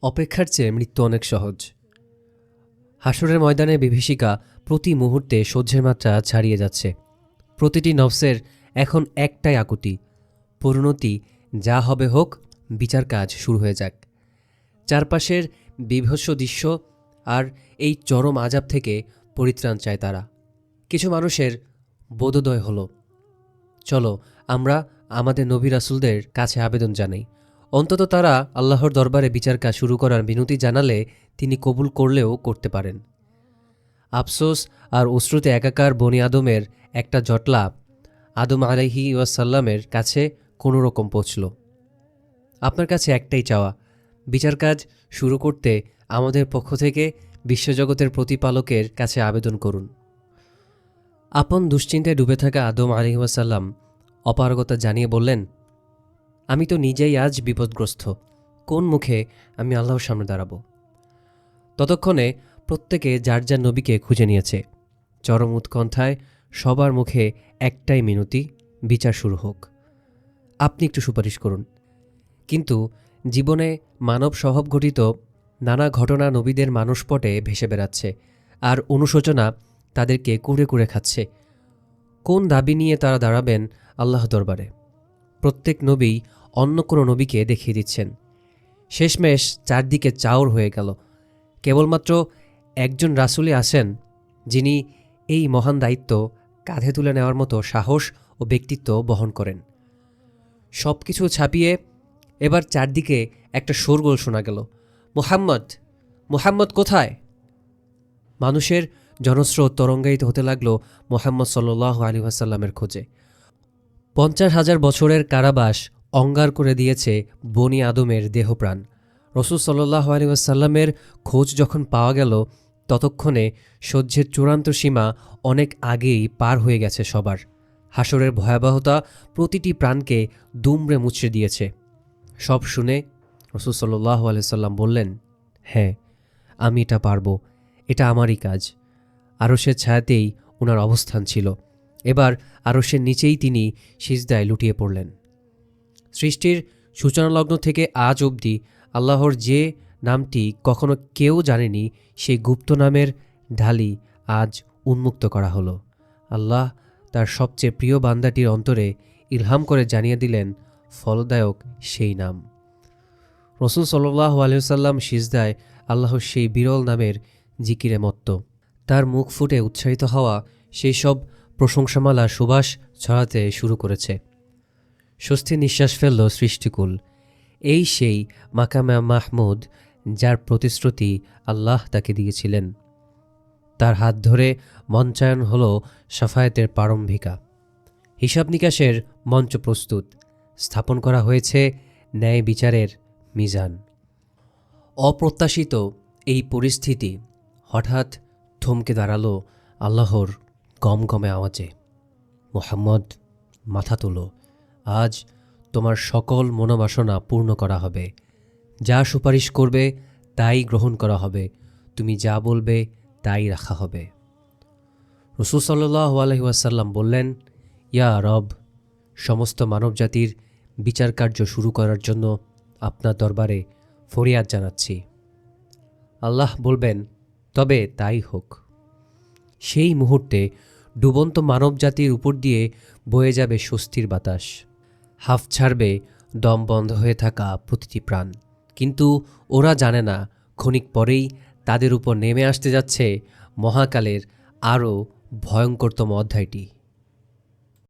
অপেক্ষার চেয়ে মৃত্যু অনেক সহজ। হাসরের ময়দানে বিভীষিকা প্রতি মুহূর্তে সহ্যের মাত্রা ছাড়িয়ে যাচ্ছে। প্রতিটি নফসের এখন একটাই আকুতি, পরিণতি যা হবে হোক, বিচার কাজ শুরু হয়ে যাক। চারপাশের বীভৎস দৃশ্য আর এই চরম আযাব থেকে পরিত্রাণ চায় তারা। কিছু মানুষের বোধোদয় হলো, চলো আমরা আমাদের নবী রাসূলদের কাছে আবেদন জানাই, অন্তত তারা আল্লাহর দরবারে বিচার কাজ শুরু করার বিনতি জানালে তিনি কবুল করলেও করতে পারেন। আফসোস আর অশ্রুতে একাকার বনি আদমের একটা জটলা আদম আলাইহি ওয়াসাল্লামের কাছে কোনো রকম পৌঁছল। আপনার কাছে একটাই চাওয়া, বিচার কাজ শুরু করতে আমাদের পক্ষ থেকে বিশ্বজগতের প্রতিপালকের কাছে আবেদন করুন। আপন দুশ্চিন্তায় ডুবে থাকা আদম আলাইহি ওয়াসাল্লাম অপারগতা জানিয়ে বললেন, আমি তো নিজেই আজ বিপদগ্রস্ত, কোন মুখে আমি আল্লাহর সামনে দাঁড়াব। ততক্ষণে প্রত্যেকে যার যার নবীকে খুঁজে নিয়েছে। চরম উৎকণ্ঠায় সবার মুখে একটাই মিনতি, বিচার শুরু হোক, আপনি একটু সুপারিশ করুন। কিন্তু জীবনে মানব স্বভাব ঘটিত নানা ঘটনা নবীদের মানসপটে ভেসে বেড়াচ্ছে, আর অনুশোচনা তাদেরকে কুড়ে কুড়ে খাচ্ছে। কোন দাবি নিয়ে তারা দাঁড়াবেন আল্লাহ দরবারে? প্রত্যেক নবী অন্য কোনো নবীকে দেখিয়ে দিচ্ছেন। শেষমেশ চারদিকে চাউর হয়ে গেল। কেবলমাত্র একজন রাসূলই আসেন যিনি এই মহান দায়িত্ব কাঁধে তুলে নেওয়ার মতো সাহস ও ব্যক্তিত্ব বহন করেন। সব কিছু ছাপিয়ে এবার চারদিকে একটা শোরগোল শোনা গেল, মুহাম্মদ, মুহাম্মদ কোথায়? মানুষের জনস্রোত তরঙ্গায়িত হতে লাগল মুহাম্মদ সাল্লাল্লাহু আলাইহি ওয়াসাল্লামের খোঁজে। 50,000 বছরের কারাবাস অঙ্গার করে দিয়েছে বনি আদমের দেহপ্রাণ। রাসূল সাল্লাল্লাহু আলাইহি ওয়াসাল্লামের খোঁজ যখন পাওয়া গেল, ততক্ষণে সহ্যের চূড়ান্ত সীমা অনেক আগেই পার হয়ে গেছে সবার। হাসরের ভয়াবহতা প্রতিটি প্রাণকে দুমড়ে মুচড়ে দিয়েছে। সব শুনে রাসূল সাল্লাল্লাহু আলাইহি ওয়াসাল্লাম বললেন, হ্যাঁ, আমি এটা পারব, এটা আমারই কাজ। আরশের ছায়াতেই ওনার অবস্থান ছিল। এবার আরশের নিচেই তিনি সিজদায় লুটিয়ে পড়লেন। সৃষ্টির সূচনালগ্ন থেকে আজ অবধি আল্লাহর যে নামটি কখনো কেউ জানেনি, সেই গুপ্ত নামের ঢালি আজ উন্মুক্ত করা হলো। আল্লাহ তার সবচেয়ে প্রিয় বান্দাটির অন্তরে ইলহাম করে জানিয়ে দিলেন ফলদায়ক সেই নাম। রাসূল সাল্লাল্লাহু আলাইহি ওয়াসাল্লাম সিজদায় আল্লাহর সেই বিরল নামের জিকিরে মত্ত। তার মুখ ফুটে উৎসাহিত হওয়া সেই সব প্রশংসামালা সুবাস ছড়াতে শুরু করেছে। স্বস্তি নিঃশ্বাস ফেলল সৃষ্টিকুল। এই সেই মাকামে মাহমুদ যার প্রতিশ্রুতি আল্লাহ তাকে দিয়েছিলেন। তার হাত ধরে মঞ্চায়ন হল শাফায়াতের প্রারম্ভিকা। হিসাব নিকাশের মঞ্চ প্রস্তুত, স্থাপন করা হয়েছে ন্যায় বিচারের মিজান। অপ্রত্যাশিত এই পরিস্থিতি হঠাৎ থমকে দাঁড়ালো আল্লাহর গমগমে আওয়াজে, মুহাম্মদ, মাথা তোলো, আজ তোমার সকল মনোবাসনা পূর্ণ করা হবে। যা সুপারিশ করবে তাই গ্রহণ করা হবে, তুমি যা বলবে তাই রাখা হবে। রাসূল সাল্লাল্লাহু আলাইহি ওয়াসাল্লাম বললেন, ইয়া রব, সমস্ত মানবজাতির বিচার কার্য শুরু করার জন্য আপনার দরবারে ফরিয়াদ জানাচ্ছি। আল্লাহ বলবেন, তবে তাই হোক। সেই মুহূর্তে ডুবন্ত মানবজাতির উপর দিয়ে বয়ে যাবে স্বস্তির বাতাস। হাঁফ ছাড়বে দম বন্ধ হয়ে থাকা প্রতিটি প্রাণ। কিন্তু ওরা জানে না, ক্ষণিক পরেই তাদের উপর নেমে আসতে যাচ্ছে মহাকালের আরও ভয়ঙ্করতম অধ্যায়টি।